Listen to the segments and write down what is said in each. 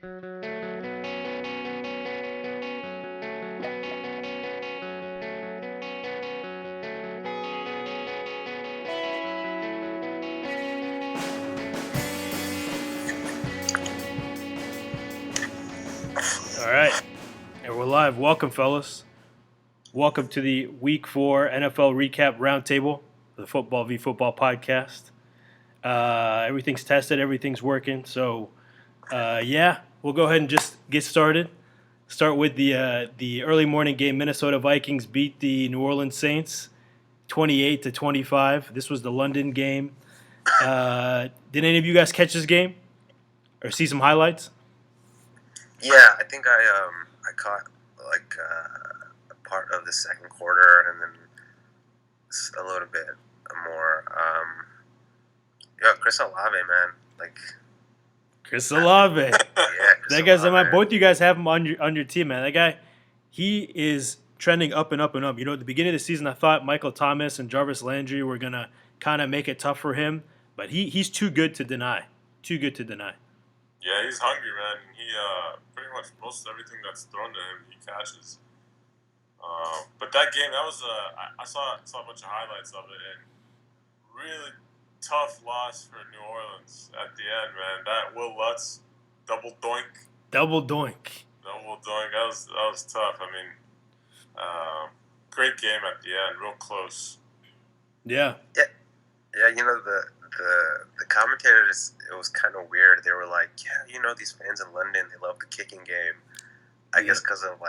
All right, and we're live. Welcome, fellas. Welcome to the Week 4 NFL Recap Roundtable, the Football v Football podcast. Everything's tested, everything's working. So, yeah, we'll go ahead and just get started. Start with the early morning game. Minnesota Vikings beat the New Orleans Saints 28-25. This was the London game. Did any of you guys catch this game or see some highlights? Yeah, I think I caught like a part of the second quarter and then a little bit more. Yeah, Chris Olave, man, like Chris Olave. yeah, That guy's both you guys have him on your team, man. That guy, he is trending up and up and up. You know, at the beginning of the season, I thought Michael Thomas and Jarvis Landry were gonna kind of make it tough for him, but he's too good to deny. Too good to deny. Yeah, he's hungry, man. He pretty much most everything that's thrown to him, he catches. But that game, that was I saw a bunch of highlights of it, and really tough loss for New Orleans at the end, man. That Will Lutz double doink. Double doink. That was tough. I mean, great game at the end, real close. Yeah. Yeah. You know the commentators, it was kind of weird. They were like, yeah, you know, these fans in London, they love the kicking game. I guess because of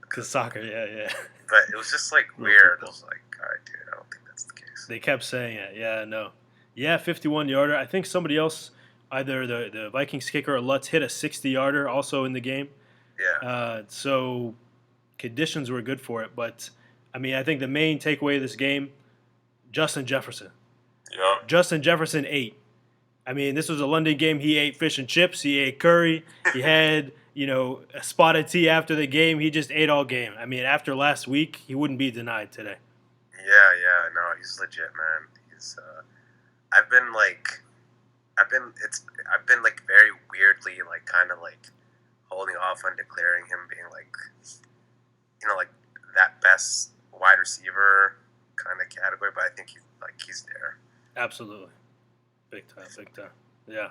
Because soccer, yeah. But it was just like weird. I was like, all right, dude, I don't think that's the case. They kept saying it. Yeah, no. Yeah, 51-yarder. I think somebody else, either the Vikings kicker or Lutz, hit a 60-yarder also in the game. Yeah. So conditions were good for it. But, I mean, I think the main takeaway of this game, Justin Jefferson. Yeah. Justin Jefferson ate. I mean, this was a London game. He ate fish and chips. He ate curry. He had, a spotted tea after the game. He just ate all game. I mean, after last week, he wouldn't be denied today. Yeah, no, he's legit, man. He's I've been very weirdly like kind of like holding off on declaring him being like that best wide receiver kind of category, but I think he's there. Absolutely. Big time. Yeah.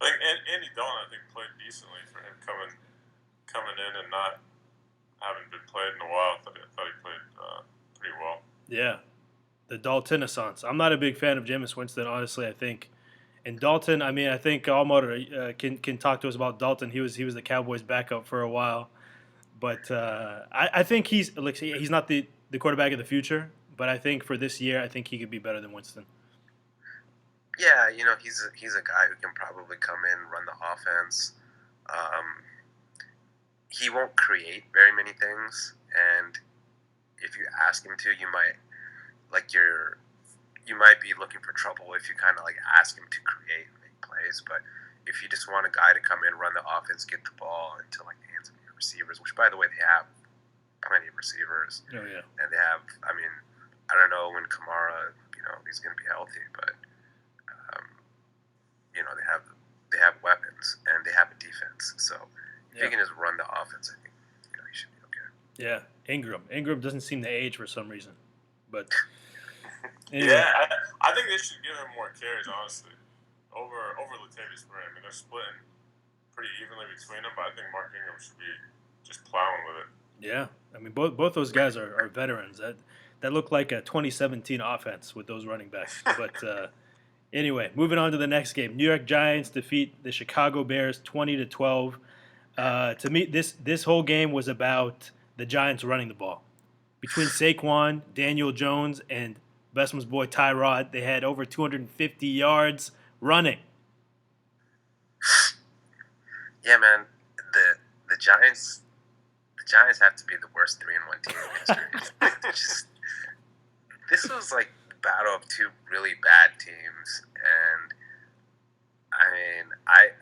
Like Andy Dalton, I think played decently for him coming in and not having been played in a while. I thought he played pretty well. Yeah, the Dalton-assance. I'm not a big fan of Jameis Winston, honestly. I think, and Dalton. I mean, I think Almoter can talk to us about Dalton. He was the Cowboys' backup for a while, but I think he's not the quarterback of the future. But I think for this year, I think he could be better than Winston. Yeah, he's a guy who can probably come in, run the offense. He won't create very many things, and if you ask him to, you might be looking for trouble if you kind of like ask him to create and make plays. But if you just want a guy to come in, run the offense, get the ball into like the hands of your receivers, which by the way they have plenty of receivers. Oh yeah, and they have. I mean, I don't know when Kamara, he's going to be healthy, but they have weapons and they have a defense. So if you can just run the offense, I think he should be okay. Yeah, Ingram doesn't seem to age for some reason, but anyway. Yeah, I think they should give him more carries, honestly, over Latavius Murray. I mean, they're splitting pretty evenly between them, but I think Mark Ingram should be just plowing with it. Yeah, I mean both those guys are veterans. That looked like a 2017 offense with those running backs. But anyway, moving on to the next game. New York Giants defeat the Chicago Bears 20-12. To me, this whole game was about the Giants running the ball. Between Saquon, Daniel Jones, and Besman's boy Tyrod, they had over 250 yards running. Yeah, man. The Giants have to be the worst 3-1 team in history. This was like the battle of two really bad teams, and I mean, I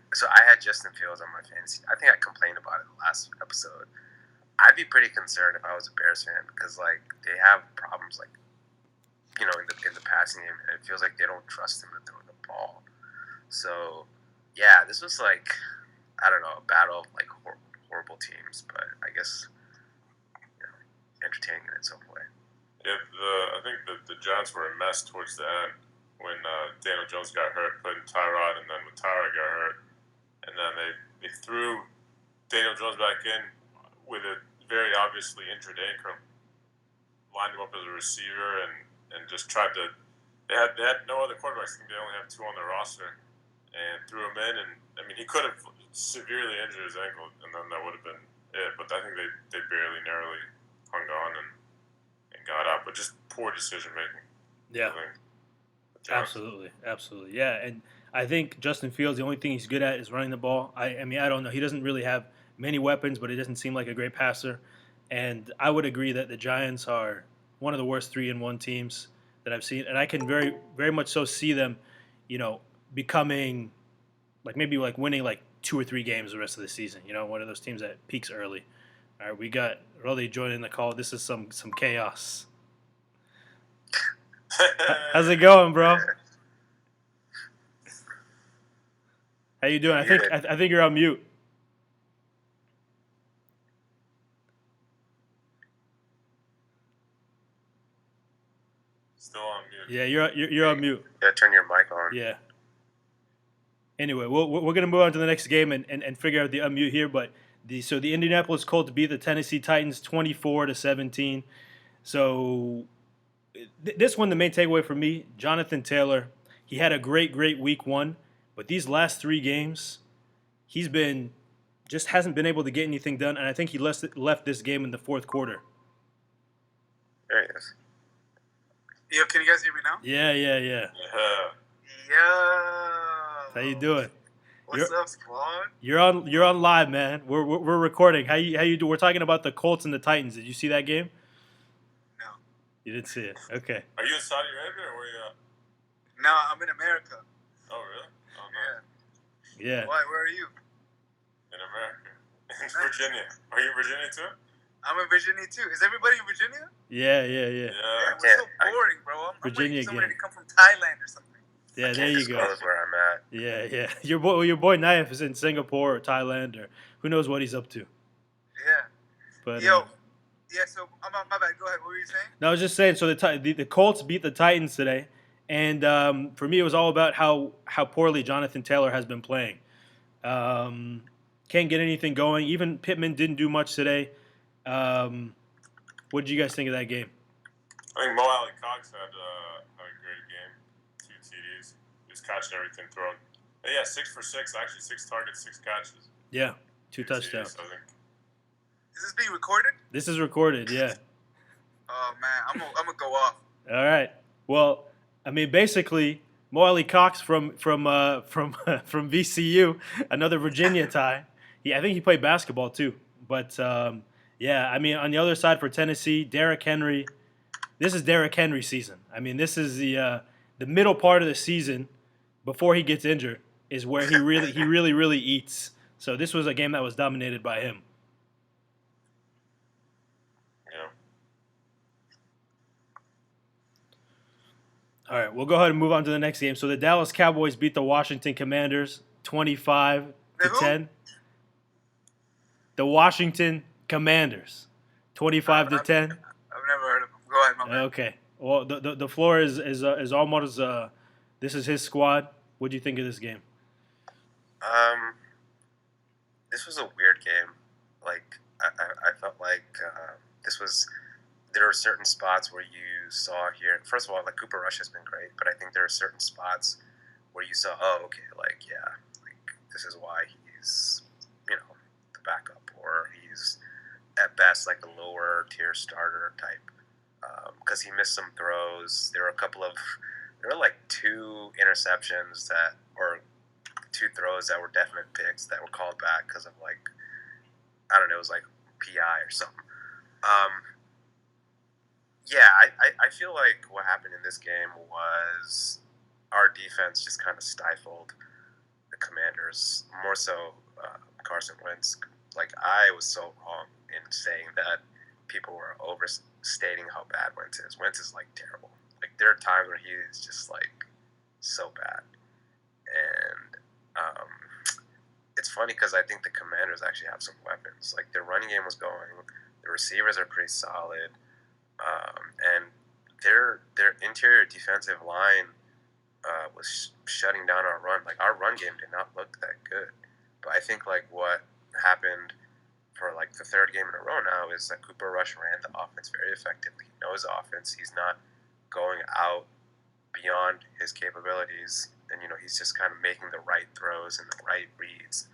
had Justin Fields on my fantasy. I think I complained about it in the last episode. I'd be pretty concerned if I was a Bears fan because like they have problems like in the passing game, and it feels like they don't trust him to throw the ball. So yeah, this was like I don't know, a battle of like horrible teams, but I guess entertaining in its own way. Yeah, I think the Giants were a mess towards the end when Daniel Jones got hurt, put in Tyrod, and then when Tyrod got hurt, and then they threw Daniel Jones back in with a very obviously injured ankle, lined him up as a receiver, and just tried to. They had no other quarterbacks. I think they only have 2 on their roster, and threw him in. And I mean, he could have severely injured his ankle, and then that would have been it. But I think they barely, narrowly hung on and got out. But just poor decision making. Yeah, absolutely. Yeah, and I think Justin Fields, the only thing he's good at is running the ball. I mean, I don't know. He doesn't really have many weapons, but he doesn't seem like a great passer. And I would agree that the Giants are one of the worst 3-1 teams that I've seen, and I can very, very much so see them, becoming maybe winning 2 or 3 games the rest of the season. One of those teams that peaks early. All right, we got Rolly joining the call. This is some chaos. How's it going, bro? How you doing? I think you're on mute. Still on mute. Yeah, you're on mute. Yeah, turn your mic on. Yeah. Anyway, we're gonna move on to the next game and figure out the unmute here. But the Indianapolis Colts beat the Tennessee Titans 24-17. So this one, the main takeaway for me, Jonathan Taylor, he had a great week 1, but these last 3 games, he's been just hasn't been able to get anything done, and I think he left this game in the 4th quarter. There he is. Yo, can you guys hear me now? Yeah. Yeah. Yo. How you doing? What's up, squad? You're on live, man. We're recording. How you do? We're talking about the Colts and the Titans. Did you see that game? No. You didn't see it. Okay. Are you in Saudi Arabia or where you at? No, I'm in America. Oh, really? Oh, no. Yeah. Why? Where are you? In America. In Virginia. Are you in Virginia too? I'm in Virginia too. Is everybody in Virginia? Yeah. Yeah, we're so boring, bro. I'm Virginia waiting for somebody again. to come from Thailand or something. Yeah, there you go. That's where I'm at. Yeah. Your boy Naif is in Singapore or Thailand or who knows what he's up to. Yeah. But yeah. So my bad. Go ahead. What were you saying? No, I was just saying. So the Colts beat the Titans today, and for me, it was all about how poorly Jonathan Taylor has been playing. Can't get anything going. Even Pittman didn't do much today. What did you guys think of that game? I think Mo Alley Cox had a great game. 2 TDs. He was catching everything thrown. Yeah, 6 for 6. Actually, 6 targets, 6 catches. Yeah, 2 touchdowns. TDs, I think. Is this being recorded? This is recorded. Yeah. Oh man, I'm gonna go off. All right. Well, I mean, basically, Mo Alley Cox from VCU, another Virginia tie. I think he played basketball too. But yeah, I mean, on the other side for Tennessee, Derrick Henry. This is Derrick Henry's season. I mean, this is the middle part of the season before he gets injured is where he really eats. So this was a game that was dominated by him. Yeah. All right, we'll go ahead and move on to the next game. So the Dallas Cowboys beat the Washington Commanders 25-10. The Washington Commanders 25-10. I've never heard of them. Go ahead, my man. Okay. Well, the floor is almost this is his squad. What do you think of this game? This was a weird game. Like I felt like there were certain spots where you saw here. First of all, like Cooper Rush has been great, but I think there are certain spots where you saw, this is why he's the backup, or he's at best like a lower tier starter type. Because he missed some throws. There were like 2 interceptions or 2 throws that were definite picks that were called back because of it was like PI or something. I feel like what happened in this game was our defense just kind of stifled the Commanders, more so Carson Wentz. Like, I was so wrong in saying that people were overstating how bad Wentz is. Wentz is, like, terrible. Like, there are times where he is just, like, so bad. And it's funny because I think the Commanders actually have some weapons. Like their running game was going, the receivers are pretty solid, and their interior defensive line was shutting down our run. Like our run game did not look that good. But I think like what happened for like the third game in a row now is that Cooper Rush ran the offense very effectively. He knows the offense. He's not going out beyond his capabilities, and he's just kind of making the right throws and the right reads.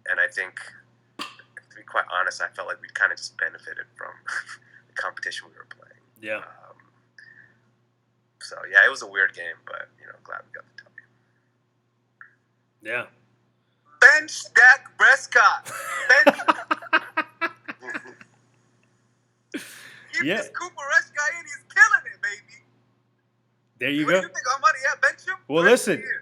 And I think, to be quite honest, I felt like we kind of just benefited from the competition we were playing. Yeah. So yeah, it was a weird game, but glad we got the W. Yeah. Bench Dak Prescott. Bench. Keep Yeah. this Cooper Rush guy in. He's killing it, baby. There you What go. do you think, Armani? Yeah, bench him. Well, Rest of listen,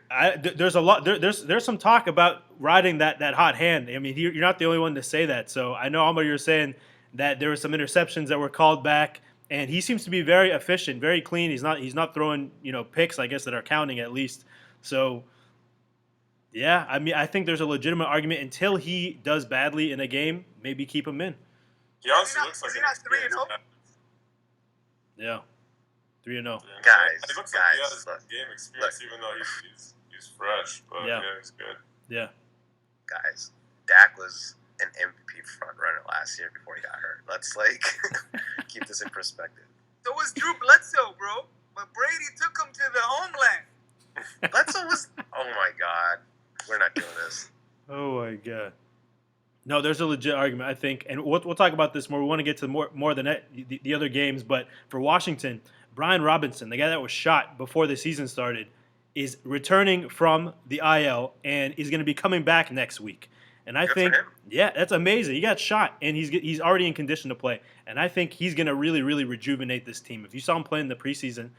the year. there's a lot. There's some talk about riding that hot hand. I mean, you're not the only one to say that. So I know, Alma, you're saying that there were some interceptions that were called back, and he seems to be very efficient, very clean. He's not throwing picks, I guess, that are counting at least. So yeah, I mean, I think there's a legitimate argument until he does badly in a game, maybe keep him in. He honestly Is he looks like not 3-0? Yeah, 3-0. Guys, he looks guys, like he has look, game experience, even though he's fresh. But Yeah. he's good. Yeah. guys, Dak was an MVP front runner last year before he got hurt. Let's keep this in perspective. So was Drew Bledsoe, bro. But Brady took him to the homeland. Bledsoe was. Oh my God, we're not doing this. Oh my God. No, there's a legit argument, I think, and we'll talk about this more. We want to get to more than the other games, but for Washington, Brian Robinson, the guy that was shot before the season started, is returning from the IL and is going to be coming back next week. And I Good think, for him. yeah, that's amazing. He got shot, and he's already in condition to play. And I think he's going to really, really rejuvenate this team. If you saw him play in the preseason,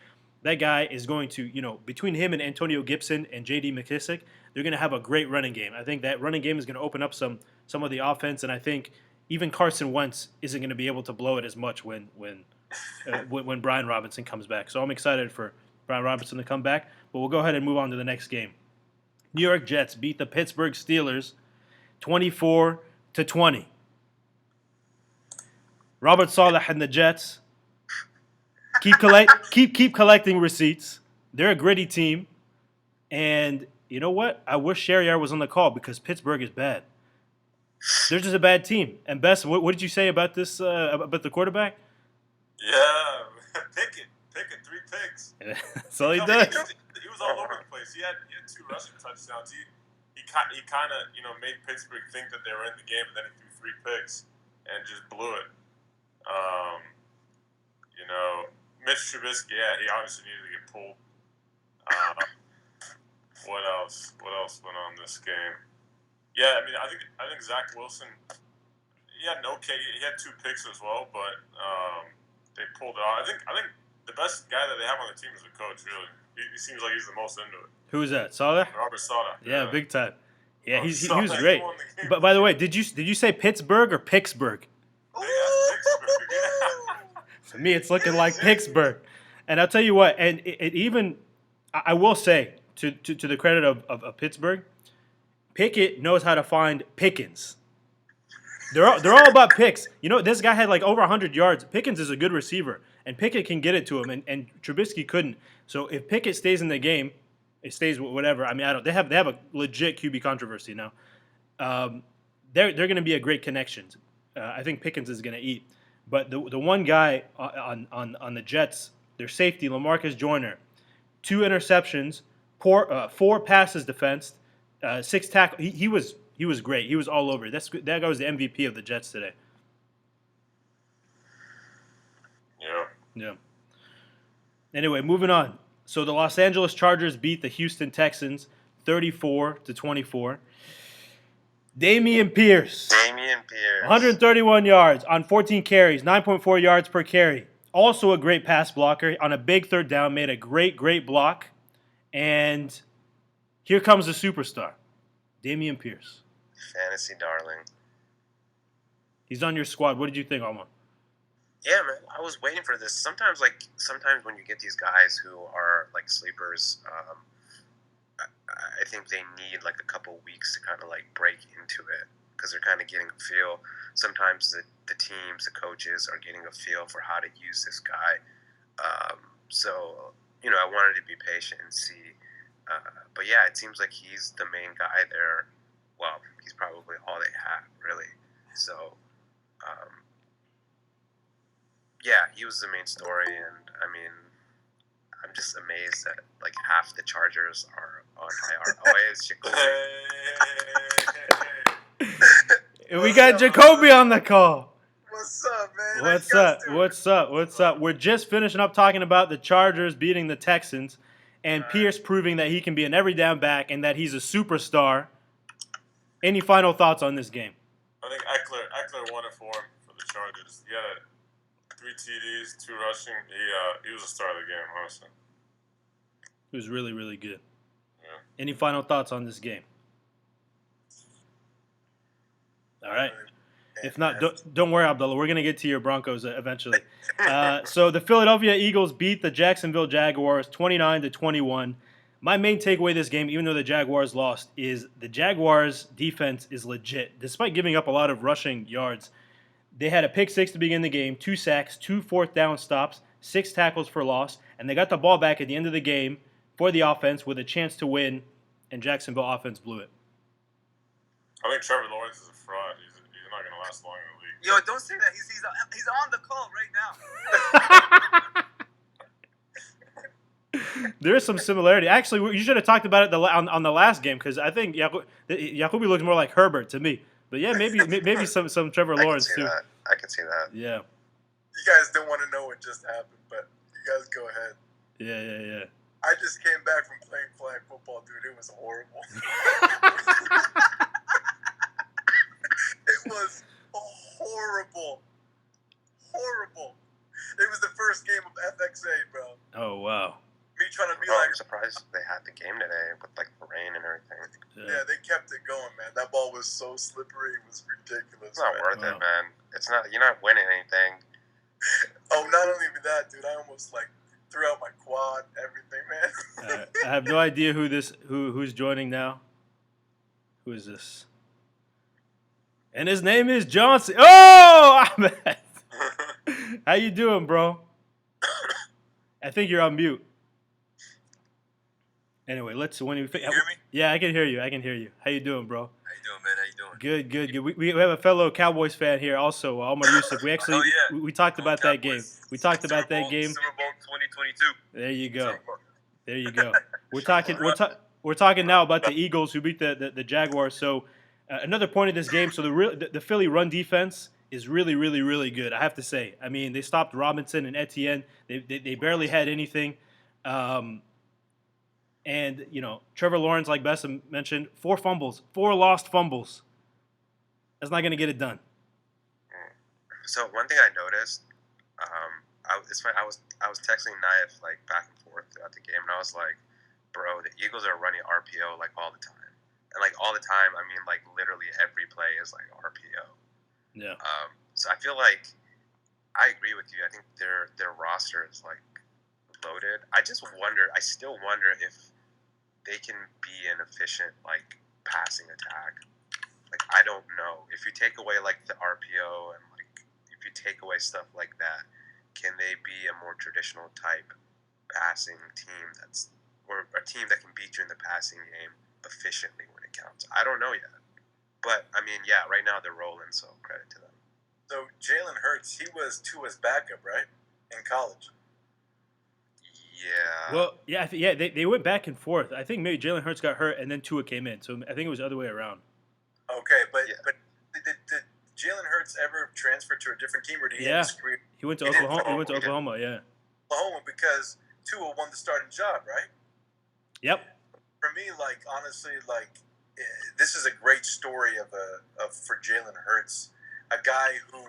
that guy is going to, between him and Antonio Gibson and J.D. McKissick, they're going to have a great running game. I think that running game is going to open up some of the offense, and I think even Carson Wentz isn't going to be able to blow it as much when Brian Robinson comes back. So I'm excited for Brian Robinson to come back. But we'll go ahead and move on to the next game. New York Jets beat the Pittsburgh Steelers 24-20. Robert Saleh and the Jets keep collecting receipts. They're a gritty team, and you know what? I wish Sherrier was on the call because Pittsburgh is bad. They're just a bad team. And Bess, what did you say about this? About the quarterback? Yeah, Pickett, 3 picks. That's all he does. He was all over the place. He had 2 rushing touchdowns. He kind of made Pittsburgh think that they were in the game, and then he threw 3 picks and just blew it. Mitch Trubisky, yeah, he obviously needed to get pulled. What else? What else went on this game? Yeah, I mean, I think Zach Wilson, he had an okay. He had 2 picks as well, but they pulled it off. I think the best guy that they have on the team is the coach. Really, he seems like he's the most into it. Who's that? Saleh? Robert Saleh. Yeah, big time. Yeah, he Saleh was great. won the game. But by the way, did you say Pittsburgh or Pittsburgh? For me, it's looking like Pittsburgh. And I'll tell you what, and it even, I will say, to the credit of Pittsburgh, Pickett knows how to find Pickens. They're all about picks. This guy had like over 100 yards. Pickens is a good receiver, and Pickett can get it to him, and Trubisky couldn't. So if Pickett stays in the game, it stays whatever. I mean, they have a legit QB controversy now. They're going to be a great connection. I think Pickens is going to eat. But the one guy on the Jets, their safety, Lamarcus Joyner, 2 interceptions, 4 passes defensed, 6 tackles. He was great. He was all over. That guy was the MVP of the Jets today. Yeah. Anyway, moving on. So the Los Angeles Chargers beat the Houston Texans 34-24. Dameon Pierce. 131 yards on 14 carries, 9.4 yards per carry. Also a great pass blocker on a big third down, made a great block. And here comes the superstar, Dameon Pierce. Fantasy darling. He's on your squad. What did you think, Alma? Yeah, man, I was waiting for this. Sometimes when you get these guys who are like sleepers, I think they need like a couple weeks to kind of like break into it because they're kind of getting a feel. Sometimes the teams, the coaches are getting a feel for how to use this guy. So, I wanted to be patient and see. But yeah, it seems like he's the main guy there. Well, he's probably all they have, really. So, yeah, he was the main story. And, I mean, I'm just amazed that, like, half the Chargers are on IR. Oh, it's Jacoby. We got Jacoby on the call. What's up, man? What's How you guys up? doing? What's up? We're just finishing up talking about the Chargers beating the Texans and Pierce proving that he can be an every down back and that he's a superstar. Any final thoughts on this game? I think Eckler won it for him for the Chargers. He had 3 TDs, 2 rushing. He was a star of the game, honestly. He was really, really good. Yeah. Any final thoughts on this game? All right. If not, don't worry, Abdullah. We're going to get to your Broncos eventually. So the Philadelphia Eagles beat the Jacksonville Jaguars 29-21. My main takeaway this game, even though the Jaguars lost, is the Jaguars' defense is legit. Despite giving up a lot of rushing yards, they had a pick six to begin the game, 2 sacks, 2 fourth down stops, 6 tackles for loss, and they got the ball back at the end of the game for the offense with a chance to win, and Jacksonville offense blew it. I think Trevor Lawrence is a fraud. He's not going to last long in the league. Yo, don't say that. He's on the call right now. There is some similarity. Actually, you should have talked about it on the last game because I think Jacoby looks more like Herbert to me. But yeah, maybe some Trevor Lawrence too. I can see that. Yeah. You guys don't want to know what just happened, but you guys go ahead. Yeah. I just came back from playing flag football, dude. It was horrible. It was horrible. It was the first game of FXA, bro. Oh, wow. Me trying to be I'm surprised they had the game today with like the rain and everything. Yeah, they kept it going, man. That ball was so slippery, it was ridiculous. It's not worth it, man. It's not. You're not winning anything. Oh, not only that, dude. I almost like threw out my quad, everything, man. I have no idea who's joining now. Who is this? And his name is Johnson. Oh, Ahmed. How you doing, bro? I think you're on mute. Anyway, when you hear me? Yeah, I can hear you. How you doing, bro? How you doing, man? How you doing? Good. We have a fellow Cowboys fan here also, Omar Yusuf. We actually we talked about that game. We talked about that game. Super Bowl 2022. There you go. We're talking now about the Eagles who beat the Jaguars. So another point of this game. So the Philly run defense is really, really, really good. I have to say. I mean, they stopped Robinson and Etienne. They barely had anything. And, Trevor Lawrence, like Bessa mentioned, 4 lost fumbles. That's not going to get it done. So one thing I noticed, it's funny, I was texting Naif like back and forth throughout the game, and I was like, bro, the Eagles are running RPO like all the time. And like all the time, I mean like literally every play is like RPO. Yeah. So I feel like I agree with you. I think their roster is like loaded. I still wonder if they can be an efficient like passing attack. Like I don't know. If you take away like the RPO and like if you take away stuff like that, can they be a more traditional type passing team or a team that can beat you in the passing game efficiently when it counts? I don't know yet. But I mean, yeah, right now they're rolling, so credit to them. So Jalen Hurts, he was Tua's backup, right? In college. Yeah. Well, yeah, they went back and forth. I think maybe Jalen Hurts got hurt and then Tua came in. So I think it was the other way around. Okay, but did Jalen Hurts ever transfer to a different team, or did he end his career? He went to Oklahoma. He went to Oklahoma. Yeah. Oklahoma because Tua won the starting job, right? Yep. For me, like honestly, like this is a great story for Jalen Hurts, a guy who,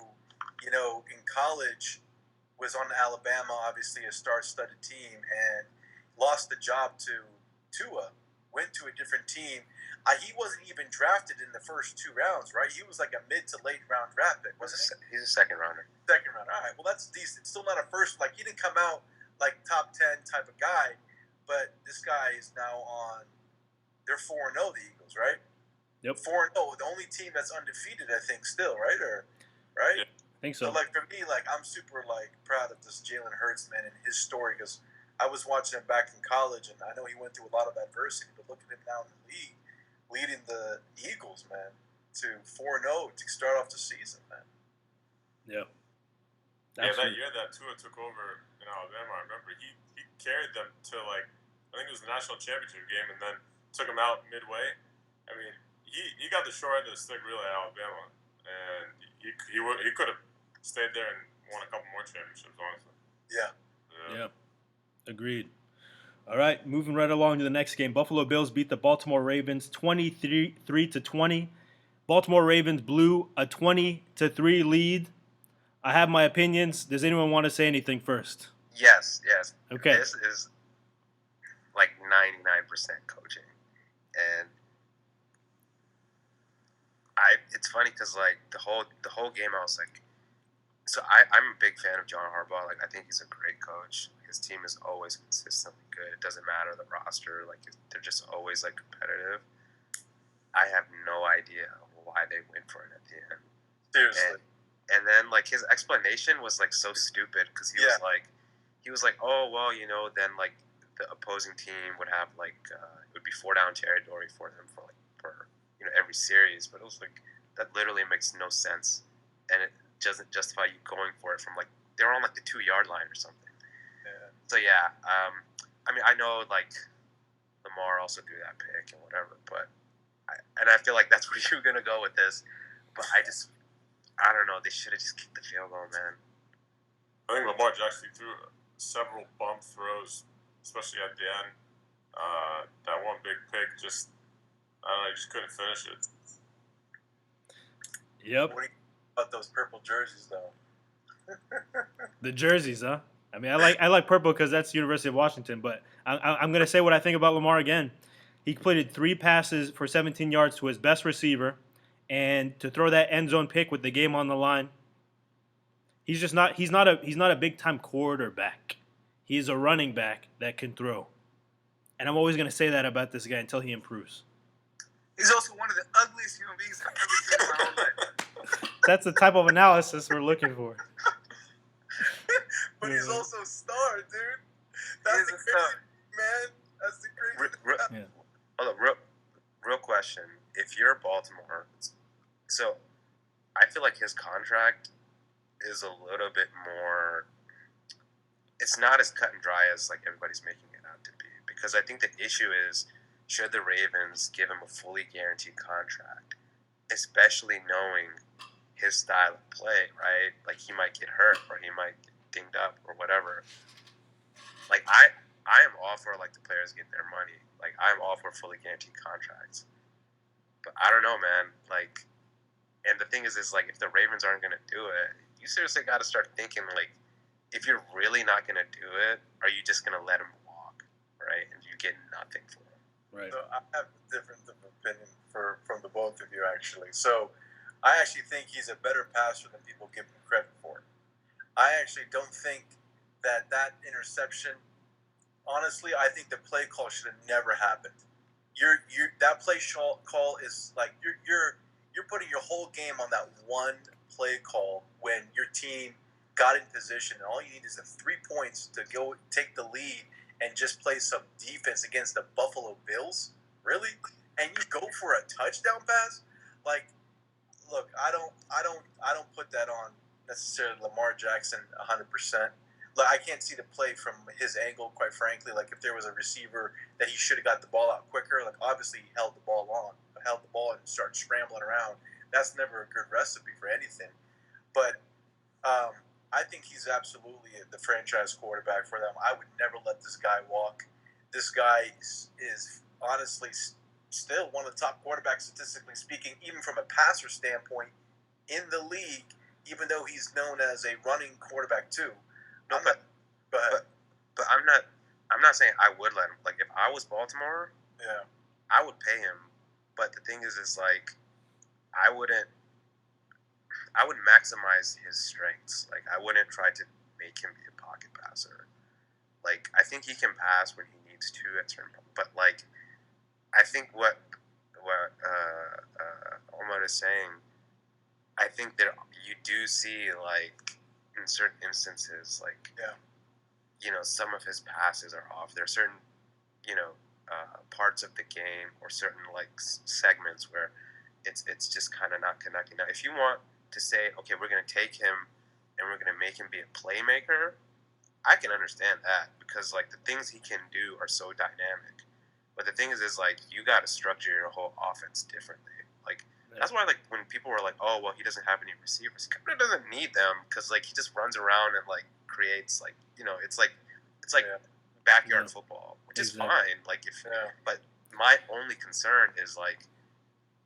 in college was on Alabama, obviously a star-studded team, and lost the job to Tua, went to a different team. He wasn't even drafted in the first 2 rounds, right? He was like a mid to late round draft pick, wasn't he? He's a second rounder. Second round. All right. Well, that's decent. Still not a first. Like, he didn't come out like top 10 type of guy, but this guy is now on they're 4-0, the Eagles, right? Yep. 4-0, the only team that's undefeated, I think, still, right? Right? Yeah. I think so. So, like, for me, like, I'm super, like, proud of this Jalen Hurts, man, and his story, because I was watching him back in college, and I know he went through a lot of adversity, but look at him now in the league, leading the Eagles, man, to 4-0 to start off the season, man. Yeah. Yeah, that year that Tua took over in Alabama, I remember he carried them to, like, I think it was the national championship game, and then took them out midway. I mean, he got the short end of the stick really at Alabama, and he could have stayed there and won a couple more championships, honestly. Yeah. Agreed. All right, moving right along to the next game. Buffalo Bills beat the Baltimore Ravens 23-20. Baltimore Ravens blew a 20-3 lead. I have my opinions. Does anyone want to say anything first? Yes. Okay. This is like 99% coaching, and it's funny because like the whole game I was like, so I'm a big fan of John Harbaugh. Like I think he's a great coach. His team is always consistently good. It doesn't matter the roster. Like they're just always like competitive. I have no idea why they went for it at the end. Seriously. And then like his explanation was like so stupid because he was like, oh well, then like the opposing team would have like it would be 4-down territory for them for every series, but it was like that literally makes no sense, and it doesn't justify you going for it from like they're on like the 2-yard line or something. Yeah. So yeah, I mean I know like Lamar also do that pick and whatever, but I feel like that's where you're gonna go with this, but I don't know. They should have just kicked the field goal, man. I think Lamar Jackson threw several bump throws, especially at the end. That one big pick, just I don't know, he just couldn't finish it. Yep. What do you think about those purple jerseys, though? The jerseys, huh? I mean, I like purple because that's University of Washington, but I'm going to say what I think about Lamar again. He completed 3 passes for 17 yards to his best receiver, and to throw that end zone pick with the game on the line. He's not a big time quarterback. He's a running back that can throw. And I'm always going to say that about this guy until he improves. He's also one of the ugliest human beings I've ever seen in my whole life. That's the type of analysis we're looking for. But he's also a star, dude. That's the crazy, man. That's the crazy. Hold on, real question. If you're Baltimore, so I feel like his contract is a little bit more. It's not as cut and dry as like everybody's making it out to be, because I think the issue is, should the Ravens give him a fully guaranteed contract, especially knowing his style of play, right? Like he might get hurt or he might get dinged up or whatever. Like I am all for like the players getting their money. Like I'm all for fully guaranteed contracts. But I don't know, man. Like, and the thing is like if the Ravens aren't gonna do it, you seriously got to start thinking like, if you're really not gonna do it, are you just gonna let him walk, right? And you get nothing for him. Right. So I have a different opinion from the both of you, actually. So I actually think he's a better passer than people give him credit for. I actually don't think that interception. Honestly, I think the play call should have never happened. That play call is like you're putting your whole game on that one play call when your team got in position and all you need is the 3 points to go take the lead and just play some defense against the Buffalo Bills. Really? And you go for a touchdown pass? Like, look, I don't put that on necessarily Lamar Jackson 100%. Like, I can't see the play from his angle, quite frankly. Like, if there was a receiver that he should have got the ball out quicker, like, obviously he held the ball and started scrambling around. That's never a good recipe for anything. But I think he's absolutely the franchise quarterback for them. I would never let this guy walk. This guy is honestly still one of the top quarterbacks, statistically speaking, even from a passer standpoint in the league, even though he's known as a running quarterback too. No, but I'm not saying I would let him. Like if I was Baltimore, yeah, I would pay him. But the thing is like I wouldn't maximize his strengths. Like I wouldn't try to make him be a pocket passer. Like I think he can pass when he needs to at certain point. But like I think what Omar is saying, I think that you do see, like, in certain instances, like, some of his passes are off. There are certain, parts of the game or certain, like, segments where it's just kind of not connecting. Now, if you want to say, okay, we're going to take him and we're going to make him be a playmaker, I can understand that because, like, the things he can do are so dynamic. But the thing is like, you got to structure your whole offense differently. Like, that's why, like, when people were like, oh, well, he doesn't have any receivers, he kind of doesn't need them because, like, he just runs around and, like, creates, like, it's like backyard football, which is fine. Like, but my only concern is, like,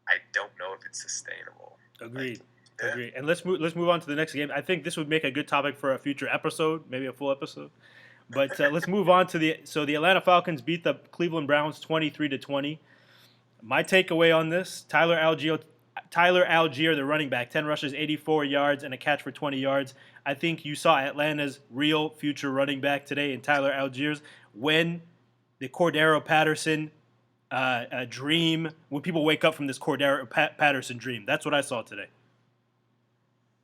I don't know if it's sustainable. Agreed. Agreed. And let's move on to the next game. I think this would make a good topic for a future episode, maybe a full episode. But let's move on to the Atlanta Falcons beat the Cleveland Browns 23-20. My takeaway on this: Tyler Algier, the running back, 10 rushes, 84 yards, and a catch for 20 yards. I think you saw Atlanta's real future running back today in Tyler Algiers. When the Cordero Patterson dream, when people wake up from this Cordero Patterson dream, that's what I saw today.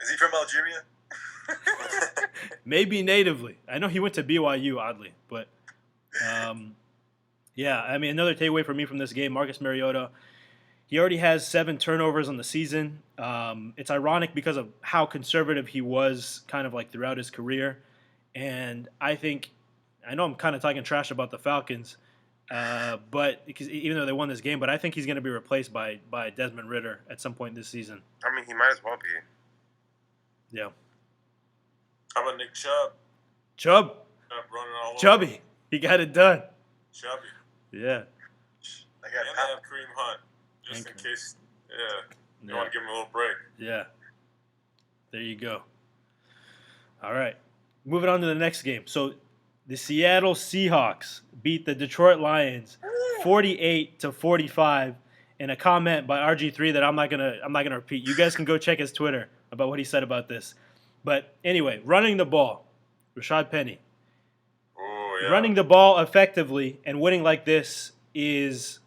Is he from Algeria? Maybe natively. I know he went to BYU, oddly. But, yeah, I mean, another takeaway for me from this game, Marcus Mariota, he already has 7 turnovers on the season. It's ironic because of how conservative he was kind of like throughout his career. And I know I'm kind of talking trash about the Falcons, but because even though they won this game, but I think he's going to be replaced by Desmond Ridder at some point this season. I mean, he might as well be. Yeah. How about Nick Chubb? Chubb. Running all Chubby. over. He got it done. Chubby. Yeah. And they have Kareem Hunt, just in case, you want to give him a little break. Yeah. There you go. All right. Moving on to the next game. So the Seattle Seahawks beat the Detroit Lions 48-45 in a comment by RG3 that I'm not gonna repeat. You guys can go check his Twitter about what he said about this. But anyway, running the ball, Rashad Penny. Oh, yeah. Running the ball effectively and winning like this is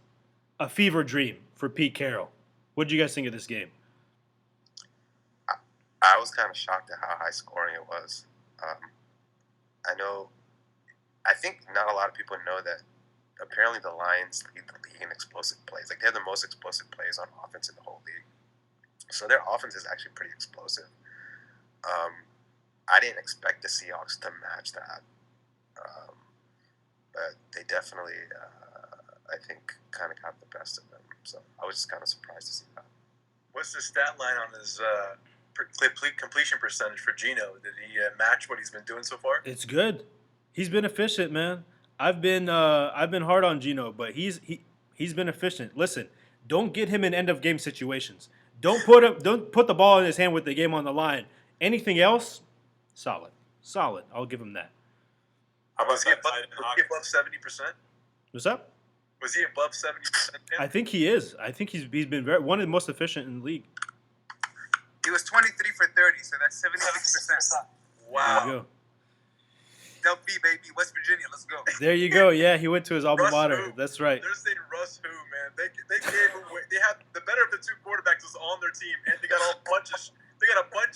a fever dream for Pete Carroll. What did you guys think of this game? I was kind of shocked at how high scoring it was. I think not a lot of people know that apparently the Lions lead the league in explosive plays. Like, they have the most explosive plays on offense in the whole league. So their offense is actually pretty explosive. I didn't expect the Seahawks to match that. But they definitely, I think, kind of got the best of them. So I was just kind of surprised to see that. What's the stat line on his completion percentage for Geno? Did he match what he's been doing so far? It's good. He's been efficient, man. I've been hard on Geno, but he's been efficient. Listen, don't get him in end of game situations. Don't put the ball in his hand with the game on the line. Anything else, solid. I'll give him that. How about Was he above 70%? What's up? Was he above 70%? I think he is. I think he's been one of the most efficient in the league. He was 23 for 30, so that's 76%. There Wow. you go. Del B, baby, West Virginia, let's go. There you go. Yeah, he went to his alma Russ mater. who? That's right. They're saying Russ who, man. They gave away. They had the better of the two quarterbacks was on their team, and they got a bunch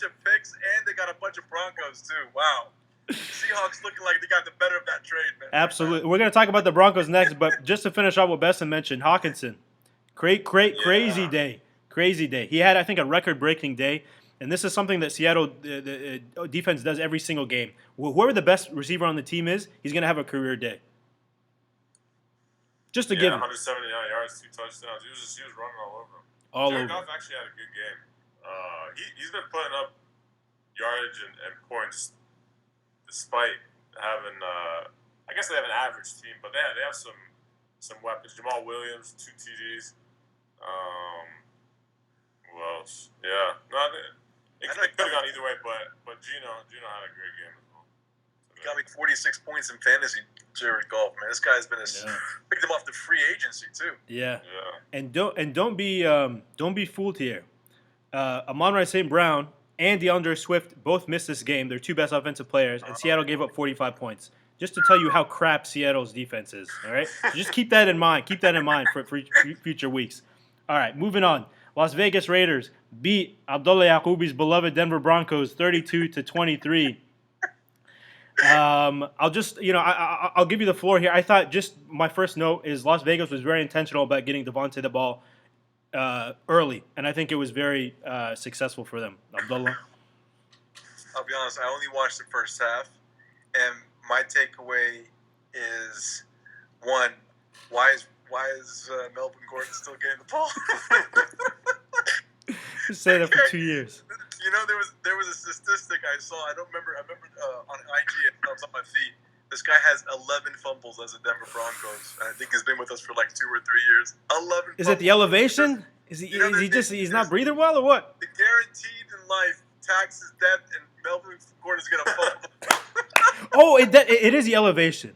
of picks, and they got a bunch of Broncos too. Wow. Seahawks looking like they got the better of that trade, man. Absolutely. We're going to talk about the Broncos next, but just to finish off what Besson mentioned, Hawkinson, crazy day. He had, I think, a record-breaking day, and this is something that Seattle the defense does every single game. Whoever the best receiver on the team is, he's going to have a career day. Just to give him. 179 yards, 2 touchdowns. He was running all over him. Jared Jared Goff Goff actually had a good game. He's been putting up yardage and points despite having, I guess they have an average team, but they have some weapons. Jamal Williams, 2 TDs. Who else? Yeah. No, it could have gone either way, but Geno had a great game as well. He got me 46 points in fantasy, Jared Goff, man. This guy's been picked him off the free agency too. Yeah. And don't be fooled here. Amon-Ra St. Brown and DeAndre Swift both missed this game. They're 2 best offensive players, and Seattle gave up 45 points. just to tell you how crap Seattle's defense is. All right, so just keep that in mind. Keep that in mind for future weeks. All right, moving on. Las Vegas Raiders beat Abdullah Yaqubi's beloved Denver Broncos 32-23. I'll just, I'll give you the floor here. I thought just my first note is Las Vegas was very intentional about getting Devontae the ball early, and I think it was very successful for them. Abdullah? I'll be honest, I only watched the first half, and my takeaway is, one, why is Melvin Gordon still getting the ball? Just say that for 2 years. There was a statistic I saw. I remember on IG, it was on my feed. This guy has 11 fumbles as a Denver Broncos. I think he's been with us for like 2 or 3 years. 11. Is it the elevation? He's not breathing well or what? The guaranteed in life taxes death, and Melvin Gordon's gonna fumble. Oh, it is the elevation.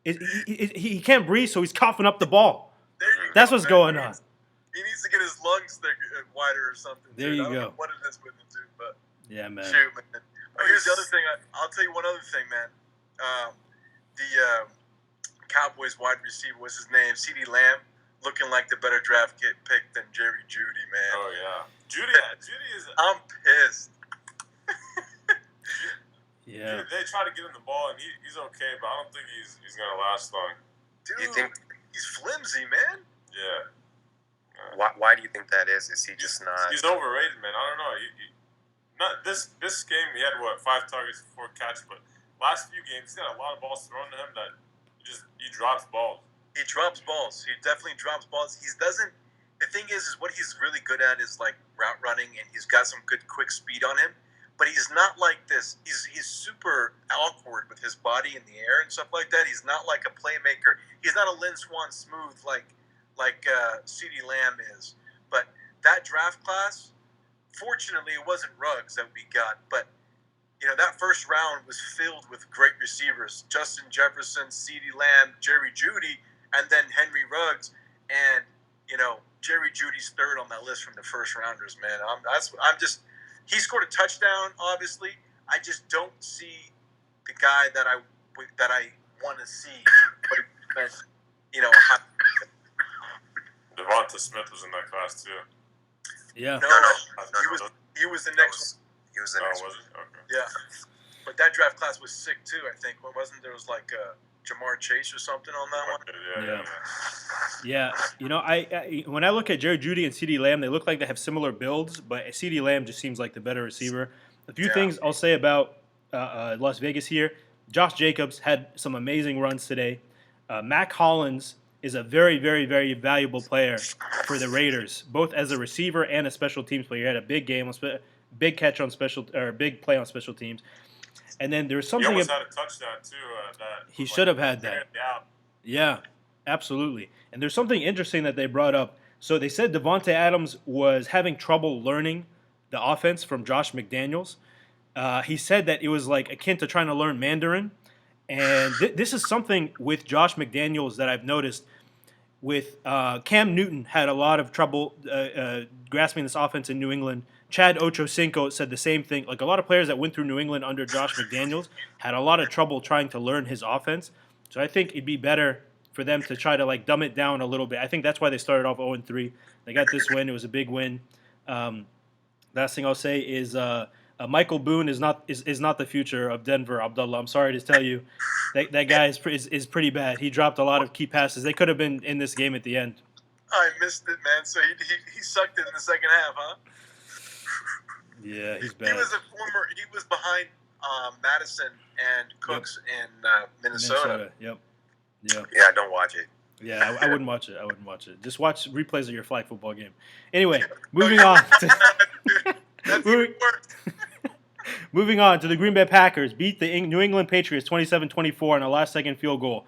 He can't breathe, so he's coughing up the ball. That's what's going on. He needs to get his lungs wider or something. There dude. you I don't go. know what it is with him, dude, but yeah, man. Shoot, man. Oh, here's the other thing. I'll tell you one other thing, man. The Cowboys wide receiver, what's his name? CeeDee Lamb, looking like the better draft pick than Jerry Jeudy, man. Oh yeah, Judy is. I'm pissed. Yeah. They try to get him the ball, and he's okay, but I don't think he's gonna last long. Dude, You think- he's flimsy, man. Yeah. Why do you think that is? Is he just not? He's overrated, man. I don't know. Not this game. He had 5 targets, 4 catches, but last few games he's got a lot of balls thrown to him that he drops balls. He drops balls. He definitely drops balls. The thing is what he's really good at is like route running, and he's got some good quick speed on him. But he's not like this. He's super awkward with his body in the air and stuff like that. He's not like a playmaker. He's not a Lynn Swan smooth like CeeDee Lamb is. But that draft class, fortunately, it wasn't Ruggs that we got. But that first round was filled with great receivers: Justin Jefferson, CeeDee Lamb, Jerry Jeudy, and then Henry Ruggs. And Jerry Jeudy's third on that list from the first rounders. Man, he scored a touchdown. Obviously, I just don't see the guy that I want to see. Devonta Smith was in that class too. Yeah. No, he was the next. He was the Oh, next. was it? Okay. Yeah, but that draft class was sick too. I think there was like Jamar Chase or something on that one. Okay, Yeah. I when I look at Jerry Jeudy and CeeDee Lamb, they look like they have similar builds, but CeeDee Lamb just seems like the better receiver. A few things I'll say about Las Vegas here. Josh Jacobs had some amazing runs today. Mac Hollins is a very, very, very valuable player for the Raiders, both as a receiver and a special teams player. He had a big game, big catch on big play on special teams. And then there's something. He almost had a touchdown too. He should have had that. Yeah, absolutely. And there's something interesting that they brought up. So they said Devontae Adams was having trouble learning the offense from Josh McDaniels. He said that it was like akin to trying to learn Mandarin. And this is something with Josh McDaniels that I've noticed. With Cam Newton had a lot of trouble grasping this offense in New England. Chad Ochocinco said the same thing. Like a lot of players that went through New England under Josh McDaniels had a lot of trouble trying to learn his offense. So I think it'd be better for them to try to like dumb it down a little bit. I think that's why they started off 0-3. They got this win. It was a big win. Last thing I'll say is Michael Boone is not the future of Denver, Abdullah. I'm sorry to tell you, that guy is pretty bad. He dropped a lot of key passes. They could have been in this game at the end. I missed it, man. So he sucked it in the second half, huh? Yeah, he's bad. He was behind Madison and Cooks in Minnesota. Yep. Yeah, don't watch it. Yeah, I wouldn't watch it. Just watch replays of your flag football game. Anyway, moving on. Moving on to the Green Bay Packers beat the New England Patriots 27-24 on a last-second field goal.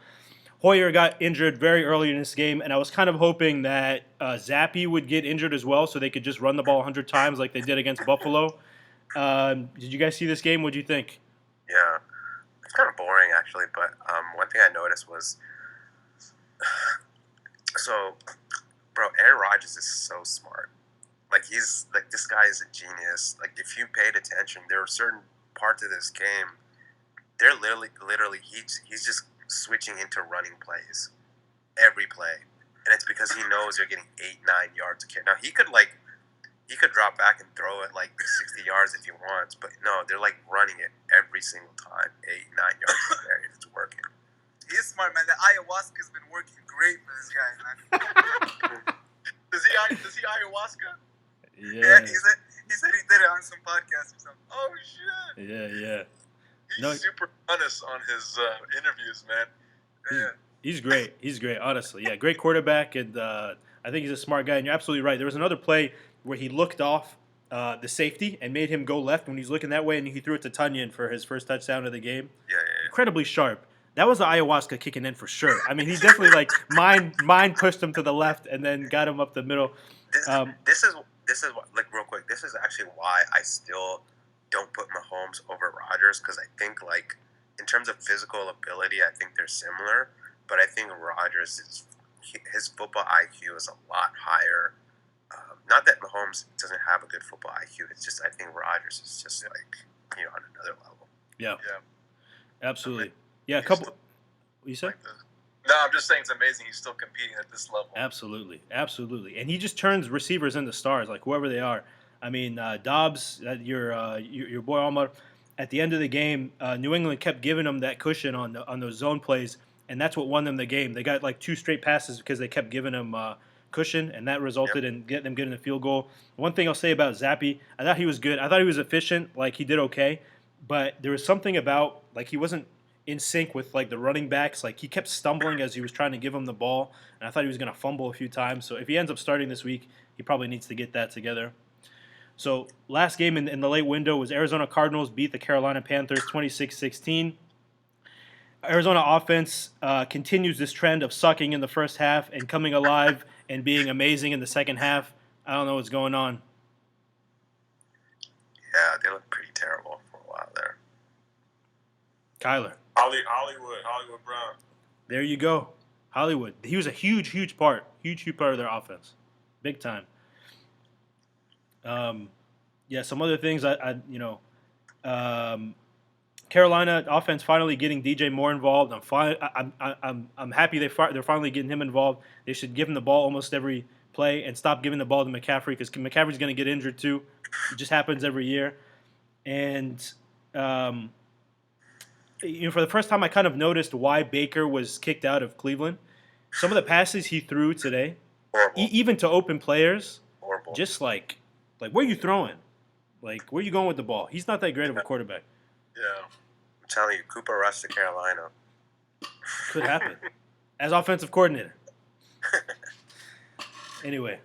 Hoyer got injured very early in this game, and I was kind of hoping that Zappi would get injured as well so they could just run the ball 100 times like they did against Buffalo. Did you guys see this game? What did you think? Yeah, it's kind of boring actually, but one thing I noticed was, bro, Aaron Rodgers is so smart. This guy is a genius. Like if you paid attention, there were certain parts of this game they're literally he's just switching into running plays every play, and it's because he knows they're getting 8-9 yards a carry. Now he could drop back and throw it like 60 yards if he wants, but no, they're like running it every single time, 8-9 yards a carry. It's working. He's smart, man. The ayahuasca's been working great for this guy, man. Does he ayahuasca? Yeah, he said he did it on some podcast or something. Oh shit! Yeah. He's super honest on his interviews, man. Yeah. He's great. Honestly, yeah, great quarterback, and I think he's a smart guy. And you're absolutely right. There was another play where he looked off the safety and made him go left when he's looking that way, and he threw it to Tunyon for his first touchdown of the game. Yeah. Incredibly sharp. That was the ayahuasca kicking in for sure. I mean, he definitely like mind pushed him to the left and then got him up the middle. This is like real quick. This is actually why I still don't put Mahomes over Rodgers, because I think like in terms of physical ability, I think they're similar, but I think Rodgers his football IQ is a lot higher. Not that Mahomes doesn't have a good football IQ. It's just I think Rodgers is just like on another level. Yeah. Absolutely. I mean, Yeah, a couple. What you say? No, I'm just saying it's amazing he's still competing at this level. Absolutely, and he just turns receivers into stars, like whoever they are. I mean, Dobbs, your boy Lamar. At the end of the game, New England kept giving him that cushion on those zone plays, and that's what won them the game. They got like 2 straight passes because they kept giving him cushion, and that resulted in getting a field goal. One thing I'll say about Zappe, I thought he was good. I thought he was efficient. Like he did okay, but there was something about like he wasn't in sync with like the running backs. Like he kept stumbling as he was trying to give him the ball, and I thought he was going to fumble a few times. So if he ends up starting this week, he probably needs to get that together. So last game in the late window was Arizona Cardinals beat the Carolina Panthers 26-16. Arizona offense continues this trend of sucking in the first half and coming alive and being amazing in the second half. I don't know what's going on. Yeah, they look pretty terrible for a while there. Kyler. Hollywood Brown. There you go. Hollywood. He was a huge part of their offense. Big time. Some other things Carolina offense finally getting DJ Moore involved. I'm happy they're finally getting him involved. They should give him the ball almost every play and stop giving the ball to McCaffrey, because McCaffrey's going to get injured too. It just happens every year. And for the first time, I kind of noticed why Baker was kicked out of Cleveland. Some of the passes he threw today, even to open players, horrible. Just like where are you throwing? Like, where are you going with the ball? He's not that great of a quarterback. Yeah. I'm telling you, Cooper Rush to Carolina. Could happen. As offensive coordinator. Anyway.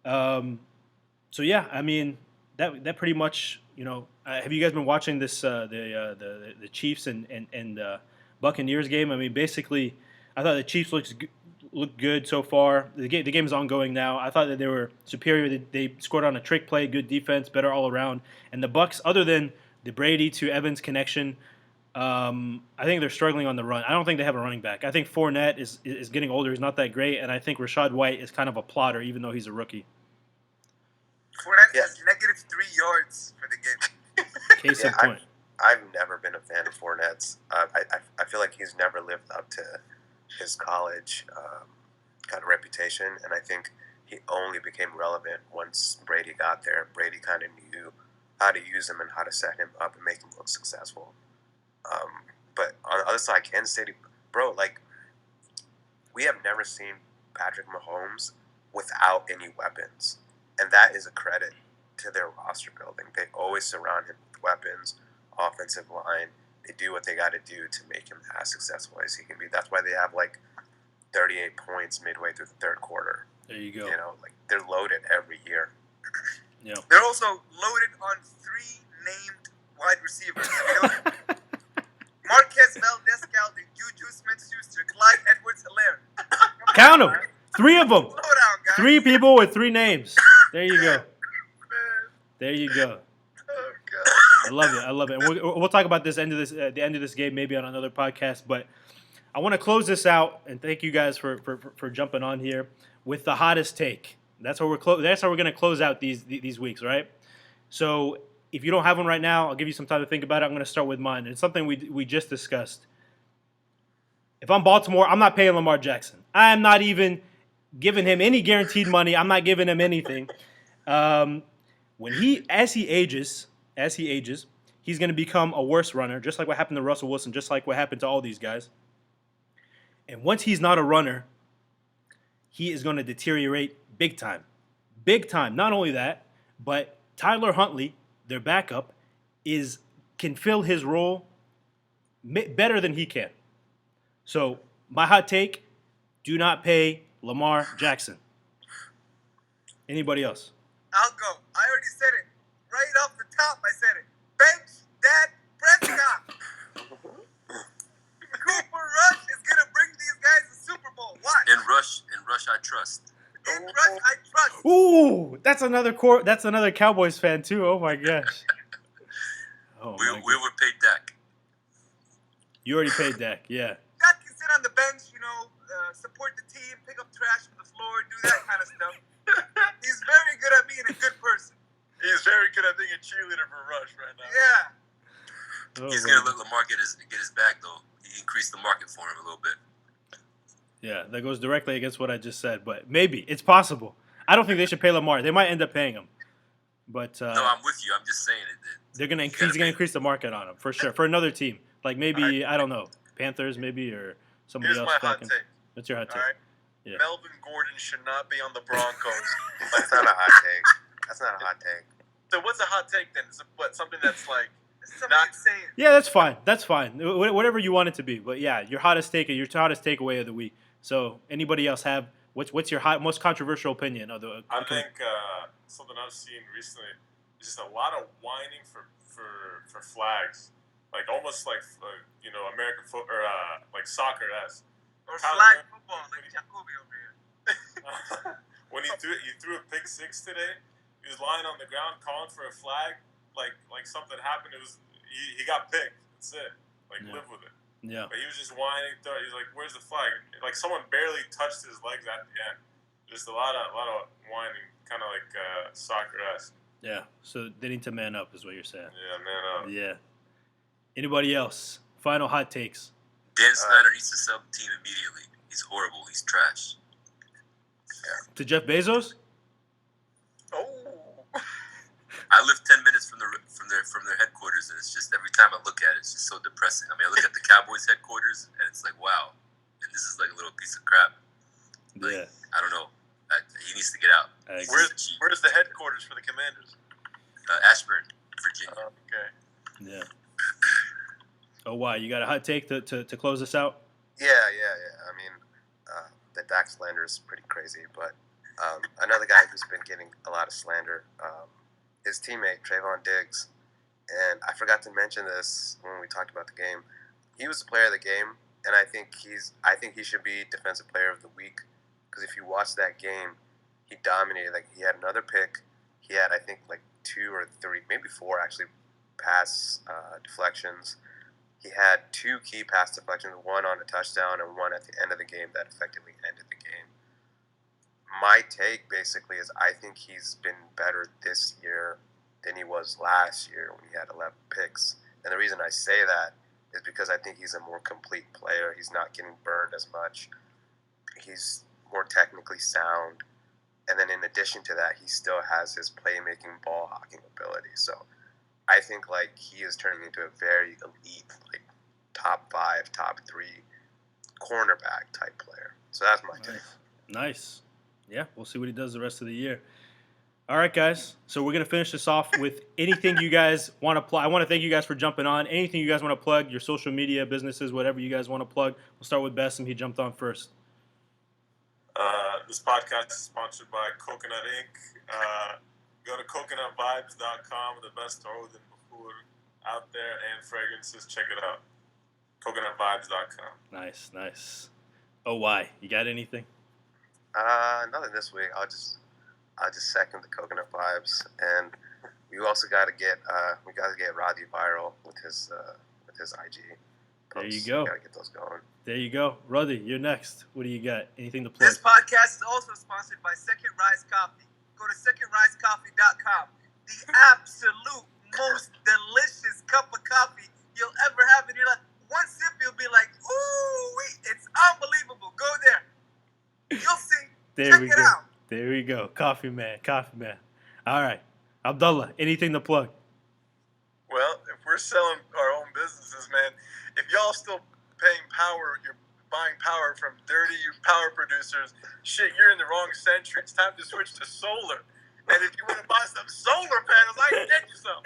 So, yeah, I mean, that pretty much, have you guys been watching this, the Chiefs and Buccaneers game? I mean, basically, I thought the Chiefs looked good so far. The game is ongoing now. I thought that they were superior. They scored on a trick play, good defense, better all around. And the Bucs, other than the Brady to Evans connection, I think they're struggling on the run. I don't think they have a running back. I think Fournette is getting older. He's not that great. And I think Rachaad White is kind of a plotter, even though he's a rookie. Fournette has -3 yards for the game. Case in point. I've never been a fan of Fournette's. I feel like he's never lived up to his college kind of reputation, and I think he only became relevant once Brady got there. Brady kind of knew how to use him and how to set him up and make him look successful. But on the other side, Kansas City, bro, like, we have never seen Patrick Mahomes without any weapons, and that is a credit to their roster building. They always surround him with weapons, offensive line. They do what they got to do to make him as successful as he can be. That's why they have like 38 points midway through the third quarter. There you go. Like they're loaded every year. Yeah. They're also loaded on 3 named wide receivers. Marquez Valdez-Scantling, Juju Smith-Schuster, Clyde Edwards-Helaire. Count them. 3 of them. Slow down, guys. 3 people with 3 names. There you go. Oh god. I love it. And we'll talk about this the end of this game maybe on another podcast. But I want to close this out, and thank you guys for jumping on here with the hottest take. That's how we're going to close out these weeks, right? So if you don't have one right now, I'll give you some time to think about it. I'm going to start with mine. It's something we just discussed. If I'm Baltimore, I'm not paying Lamar Jackson. I am not even giving him any guaranteed money. I'm not giving him anything. As he ages, he's going to become a worse runner, just like what happened to Russell Wilson, just like what happened to all these guys. And once he's not a runner, he is going to deteriorate big time. Big time. Not only that, but Tyler Huntley, their backup, can fill his role better than he can. So my hot take, do not pay Lamar Jackson. Anybody else? I'll go. I already said it. Right off the top, I said it. Bench Dak Prescott. Cooper Rush is going to bring these guys a Super Bowl. Watch. In Rush, I trust. In Rush, I trust. Ooh, that's another Cowboys fan too. Oh my gosh. We overpaid Dak. You already paid Dak, yeah. Dak can sit on the bench, support the team, pick up trash from the floor, do that kind of stuff. He's very good at being a good person. He's very good at being a cheerleader for Rush right now. Yeah. He's gonna let Lamar get his bag though. He increased the market for him a little bit. Yeah, that goes directly against what I just said, but maybe it's possible. I don't think they should pay Lamar. They might end up paying him, but no, I'm with you. I'm just saying it. They're gonna increase the market on him for sure for another team, like maybe I don't know, Panthers maybe or somebody Here's else. my hot take. What's your hot take? All right? Yeah. Melvin Gordon should not be on the Broncos. That's not a hot take. That's not a hot take. So what's a hot take then? Is it something that's like Somebody not saying. Yeah, that's fine. That's fine. Whatever you want it to be. But yeah, your hottest takeaway of the week. So anybody else have what's your most controversial opinion of the? I think something I've seen recently is just a lot of whining for flags, like almost like American foot or like soccer as. Or flag football, like Jacoby over here. When he threw a pick six today, he was lying on the ground calling for a flag, like something happened. It was he got picked. That's it. Live with it. Yeah. But he was just whining. He's like, "Where's the flag?" Like someone barely touched his legs at the end. Just a lot of whining, kind of like soccer-esque. Yeah. So they need to man up, is what you're saying. Yeah, man up. Yeah. Anybody else? Final hot takes. Dan Snyder needs to sell the team immediately. He's horrible. He's trash. To Jeff Bezos? oh. I live 10 minutes from their headquarters, and it's just every time I look at it, it's just so depressing. I mean, I look at the Cowboys headquarters, and it's like, wow, and this is like a little piece of crap. Yeah. I don't know. He needs to get out. Where's the headquarters for the Commanders? Ashburn, Virginia. Okay. Yeah. Oh, why? You got a hot take to close this out? Yeah. I mean, the Dak slander is pretty crazy, but another guy who's been getting a lot of slander, his teammate Trayvon Diggs, and I forgot to mention this when we talked about the game. He was the player of the game, and I think he should be defensive player of the week because if you watch that game, he dominated. Like he had another pick. He had I think like 2 or 3, maybe 4 actually pass deflections. He had 2 key pass deflections, one on a touchdown and one at the end of the game that effectively ended the game. My take basically is I think he's been better this year than he was last year when he had 11 picks. And the reason I say that is because I think he's a more complete player. He's not getting burned as much. He's more technically sound. And then in addition to that, he still has his playmaking, ball hawking ability. So I think he is turning into a very elite, top 5, top 3 cornerback type player. So that's my take. Nice. Yeah, we'll see what he does the rest of the year. All right, guys. So we're going to finish this off with anything you guys want to plug. I want to thank you guys for jumping on. Anything you guys want to plug, your social media, businesses, whatever you guys want to plug. We'll start with Bassem. He jumped on first. This podcast is sponsored by Coconut Inc. Go to coconutvibes.com, the best eau de Bakur out there, and fragrances. Check it out. Coconutvibes.com. Nice. Oh, why? You got anything? Nothing this week. I'll just second the coconut vibes, and we also got to get Roddy viral with his IG. There you go. Got to get those going. There you go, Roddy. You're next. What do you got? Anything to plug? This podcast is also sponsored by Second Rise Coffee. Go to secondrisecoffee.com. The absolute most There Check we it go. out. There we go. Coffee man. All right. Abdullah, anything to plug? Well, if we're selling our own businesses, man, if y'all still paying power, you're buying power from dirty power producers, shit, you're in the wrong century. It's time to switch to solar. And if you want to buy some solar panels, I can get you some.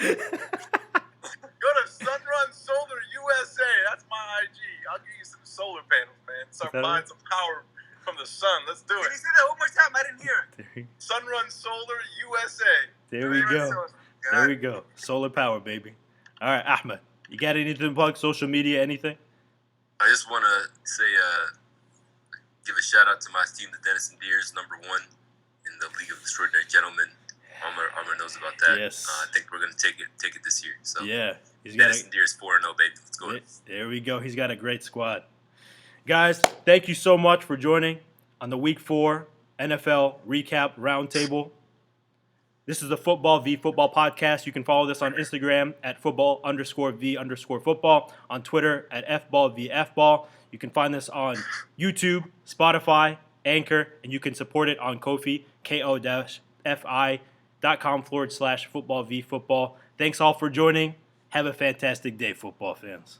Go to Sunrun Solar USA. That's my IG. I'll give you some solar panels, man. Start buying some power from the sun. Let's do Can it. you say that one more time? I didn't hear it. Sunrun Solar USA. There we go. There we go. Solar power, baby. All right, Ahmed, you got anything to plug? Social media, anything? I just want to say, give a shout out to my team, the Denison Deers, #1 in the League of Extraordinary Gentlemen. Armor knows about that. Yes. I think we're gonna take it this year. So Yeah. Denison Deers 4-0, baby. Let's go. There we go. He's got a great squad. Guys, thank you so much for joining on the Week 4 NFL Recap Roundtable. This is the Football v Football podcast. You can follow this on Instagram at football_v_football, on Twitter at fballvfball. You can find this on YouTube, Spotify, Anchor, and you can support it on Ko-fi, ko-fi.com/football v football. Thanks all for joining. Have a fantastic day, football fans.